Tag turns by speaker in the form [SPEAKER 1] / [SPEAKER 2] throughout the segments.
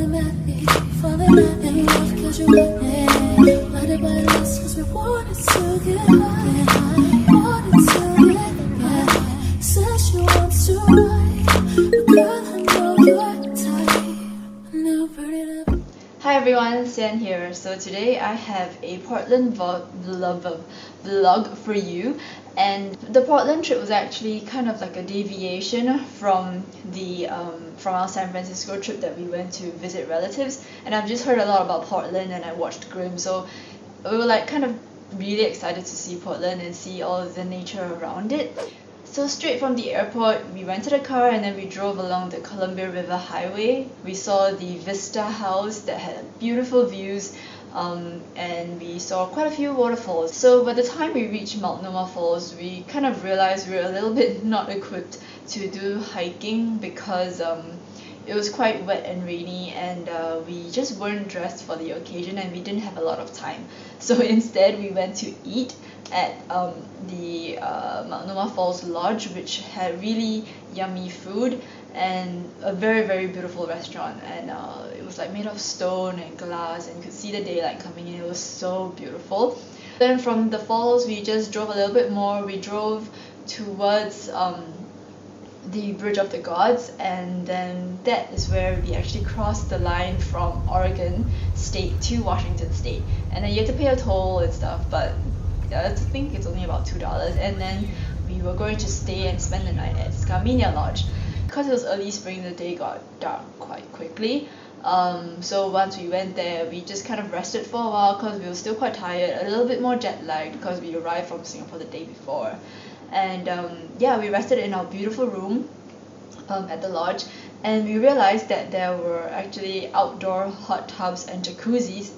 [SPEAKER 1] falling in love because you want it. Blinded by lust because we wanted to get high, wanted to get high. Says she wants to ride, but girl, I know you're tight. Now burn it up.
[SPEAKER 2] Hi everyone, Sianne here. So today I have a Portland vlog for you, and the Portland trip was actually kind of like a deviation from the from our San Francisco trip that we went to visit relatives. And I've just heard a lot about Portland and I watched Grimm, so we were like kind of really excited to see Portland and see all the nature around it. So straight from the airport, we rented a car and then we drove along the Columbia River Highway. We saw the Vista House that had beautiful views, and we saw quite a few waterfalls. So by the time we reached Multnomah Falls, we kind of realized we were a little bit not equipped to do hiking because it was quite wet and rainy, and we just weren't dressed for the occasion and we didn't have a lot of time. So instead we went to eat at the Multnomah Falls Lodge, which had really yummy food and a very beautiful restaurant, and it was like made of stone and glass and you could see the daylight coming in. It was so beautiful. Then from the falls we just drove a little bit more. We drove towards the Bridge of the Gods, and then that is where we actually crossed the line from Oregon State to Washington State, and then you have to pay a toll and stuff, but I think it's only about $2. And then we were going to stay and spend the night at Skamania Lodge. Because it was early spring, the day got dark quite quickly. So once we went there, we just kind of rested for a while because we were still quite tired, a little bit more jet lagged because we arrived from Singapore the day before. And yeah, we rested in our beautiful room at the lodge, and we realized that there were actually outdoor hot tubs and jacuzzis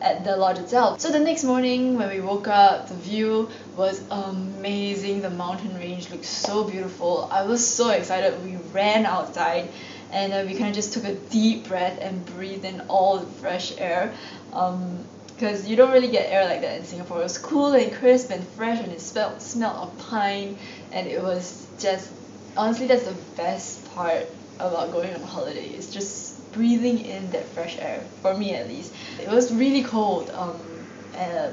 [SPEAKER 2] at the lodge itself. So the next morning when we woke up, the view was amazing. The mountain range looked so beautiful. I was so excited. We ran outside and we kind of just took a deep breath and breathed in all the fresh air, because you don't really get air like that in Singapore. It was cool and crisp and fresh, and it smelled of pine, and it was just, honestly, that's the best part about going on a holiday. It's just breathing in that fresh air, for me at least. It was really cold,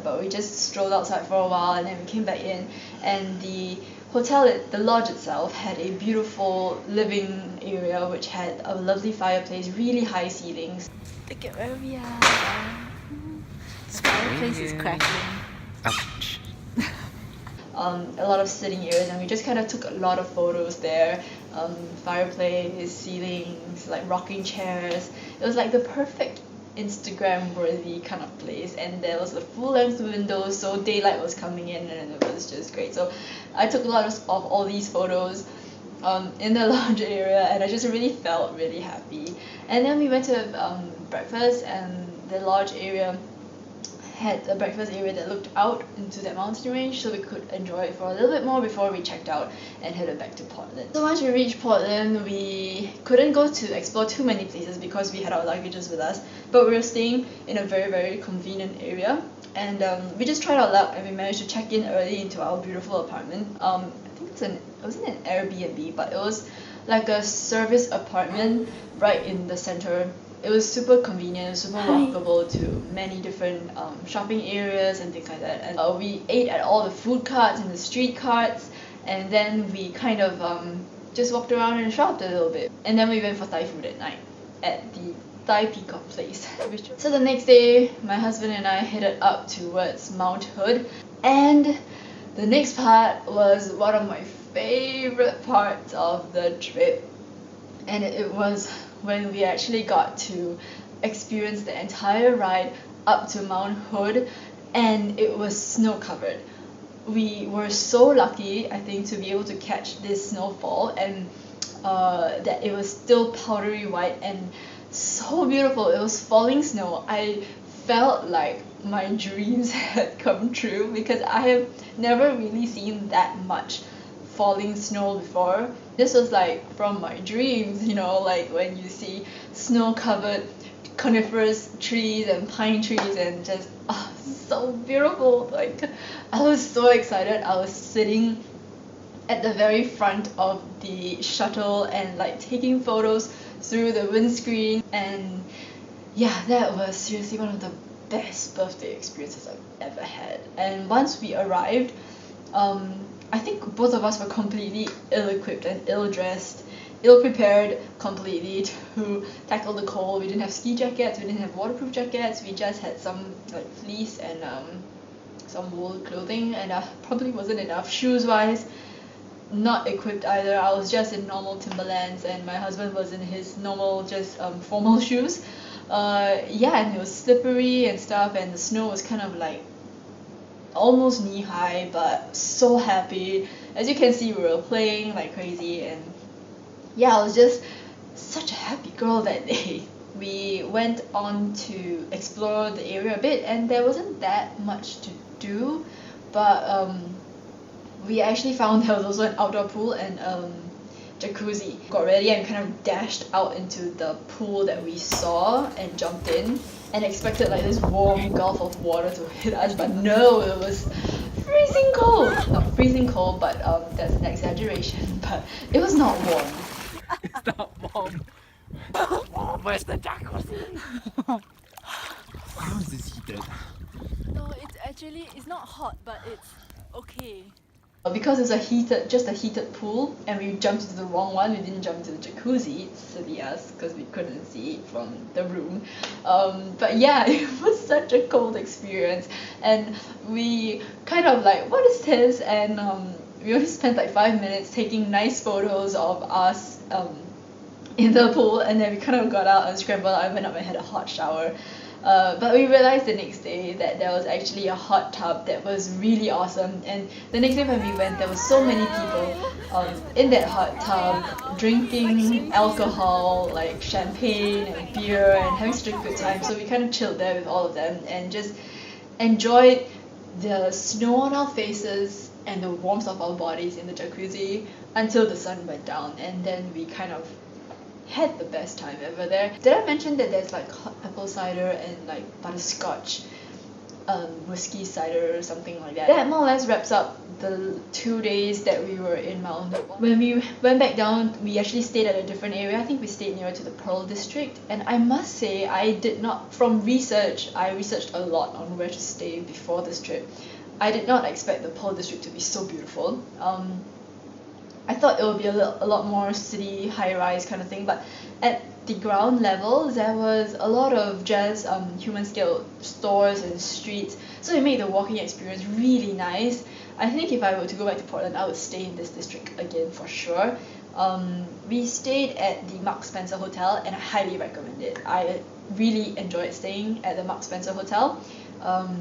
[SPEAKER 2] but we just strolled outside for a while and then we came back in, and the the lodge itself had a beautiful living area which had a lovely fireplace, really high ceilings. Look at where we are. The fireplace is crackling.
[SPEAKER 3] Ouch.
[SPEAKER 2] A lot of sitting areas, and we just kind of took a lot of photos there. Fireplace, ceilings, like rocking chairs. It was like the perfect Instagram worthy kind of place, and there was a full length window, so daylight was coming in and it was just great. So I took a lot of all these photos in the lounge area, and I just really felt really happy. And then we went to breakfast, and the lodge area had a breakfast area that looked out into that mountain range, so we could enjoy it for a little bit more before we checked out and headed back to Portland. So once we reached Portland, we couldn't go to explore too many places because we had our luggages with us, but we were staying in a very convenient area, and we just tried our luck and we managed to check in early into our beautiful apartment. I think it wasn't an Airbnb, but it was like a service apartment right in the center. It was super convenient, super walkable to many different shopping areas and things like that. And we ate at all the food carts and the street carts, and then we kind of just walked around and shopped a little bit. And then we went for Thai food at night at the Thai Peacock place. So the next day, my husband and I headed up towards Mt Hood, and the next part was one of my favorite parts of the trip, and it was when we actually got to experience the entire ride up to Mt Hood, and it was snow covered. We were so lucky, I think, to be able to catch this snowfall, and that it was still powdery white and so beautiful. It was falling snow. I felt like my dreams had come true because I have never really seen that much falling snow before. This was like from my dreams, you know, like when you see snow-covered coniferous trees and pine trees, and just so beautiful. Like, I was so excited. I was sitting at the very front of the shuttle and like taking photos through the windscreen, and yeah, that was seriously one of the best birthday experiences I've ever had. And once we arrived, I think both of us were completely ill-equipped and ill-dressed, ill-prepared completely to tackle the cold. We didn't have ski jackets, we didn't have waterproof jackets, we just had some like fleece and some wool clothing, and probably wasn't enough. Shoes-wise, not equipped either. I was just in normal Timberlands, and my husband was in his normal, just formal shoes. Yeah, and it was slippery and stuff, and the snow was kind of like almost knee high, but so happy. As you can see, we were playing like crazy, and yeah, I was just such a happy girl that day. We went on to explore the area a bit, and there wasn't that much to do, but we actually found there was also an outdoor pool and jacuzzi. Got ready and kind of dashed out into the pool that we saw and jumped in and expected like this warm gulf of water to hit us, but no, it was freezing cold. Not freezing cold, but that's an exaggeration, but it was not warm.
[SPEAKER 3] It's not warm. Where's the jacuzzi? How is this heated?
[SPEAKER 1] No, it's not hot, but it's okay.
[SPEAKER 2] Because it's just a heated pool, and we jumped into the wrong one. We didn't jump into the jacuzzi, silly us, because we couldn't see it from the room. But yeah, it was such a cold experience, and we kind of like, what is this? And we only spent like 5 minutes taking nice photos of us in the pool, and then we kind of got out and scrambled. I went up and had a hot shower. But we realized the next day that there was actually a hot tub that was really awesome, and the next day when we went, there were so many people in that hot tub drinking alcohol like champagne and beer and having such a good time. So we kind of chilled there with all of them and just enjoyed the snow on our faces and the warmth of our bodies in the jacuzzi until the sun went down, and then we kind of had the best time ever there. Did I mention that there's like hot apple cider and like butterscotch whiskey cider or something like that? That more or less wraps up the 2 days that we were in Mount Hood. When we went back down, we actually stayed at a different area. I think we stayed nearer to the Pearl District, and I must say I researched a lot on where to stay before this trip. I did not expect the Pearl District to be so beautiful. I thought it would be a lot more city, high-rise kind of thing, but at the ground level, there was a lot of just human-scale stores and streets, so it made the walking experience really nice. I think if I were to go back to Portland, I would stay in this district again for sure. We stayed at the Mark Spencer Hotel, and I highly recommend it. I really enjoyed staying at the Mark Spencer Hotel.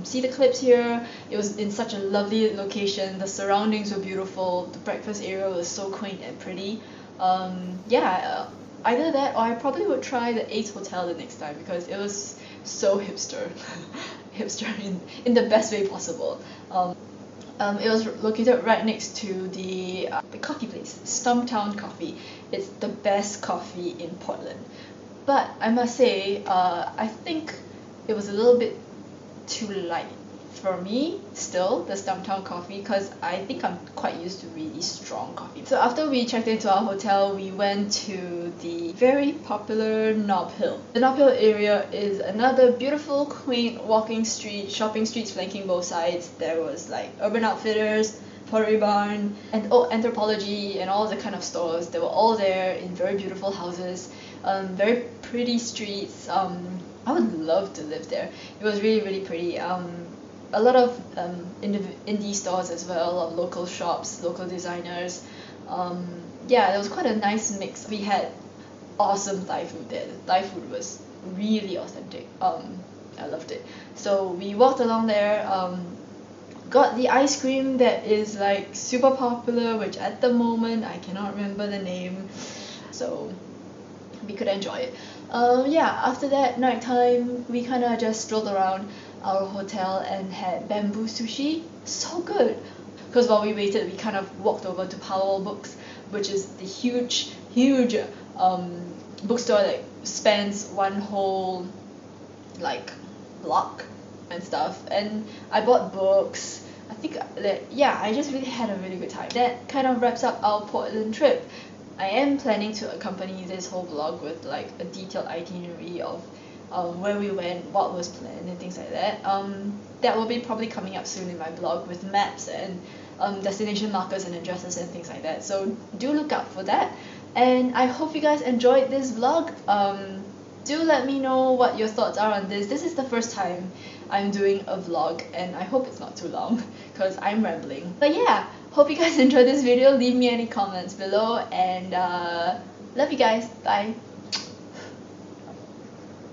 [SPEAKER 2] See the clips here. It was in such a lovely location. The surroundings were beautiful. The breakfast area was so quaint and pretty. Either that or I probably would try the Ace Hotel the next time because it was so hipster. Hipster in the best way possible. It was located right next to the coffee place, Stumptown Coffee. It's the best coffee in Portland. But I must say, I think it was a little bit too light for me still, the Stumptown coffee, because I think I'm quite used to really strong coffee. So after we checked into our hotel, we went to the very popular Nob Hill. The Nob Hill area is another beautiful, quaint walking street, shopping streets flanking both sides. There was like Urban Outfitters, Pottery Barn, and Anthropology, and all the kind of stores. They were all there in very beautiful houses, very pretty streets. I would love to live there. It was really, really pretty. A lot of indie stores as well, a lot of local shops, local designers. There was quite a nice mix. We had awesome Thai food there. The Thai food was really authentic. I loved it. So we walked along there, got the ice cream that is like super popular, which at the moment I cannot remember the name. So we could enjoy it. After that nighttime, we kind of just strolled around our hotel and had bamboo sushi. So good. Because while we waited, we kind of walked over to Powell Books, which is the huge bookstore that spans one whole like block and stuff. And I bought books. I think that I just really had a really good time. That kind of wraps up our Portland trip. I am planning to accompany this whole vlog with like a detailed itinerary of where we went, what was planned, and things like that. That will be probably coming up soon in my blog with maps and destination markers and addresses and things like that. So do look out for that. And I hope you guys enjoyed this vlog. Do let me know what your thoughts are on this. This is the first time I'm doing a vlog, and I hope it's not too long because I'm rambling. But yeah, hope you guys enjoyed this video. Leave me any comments below, and love you guys. Bye.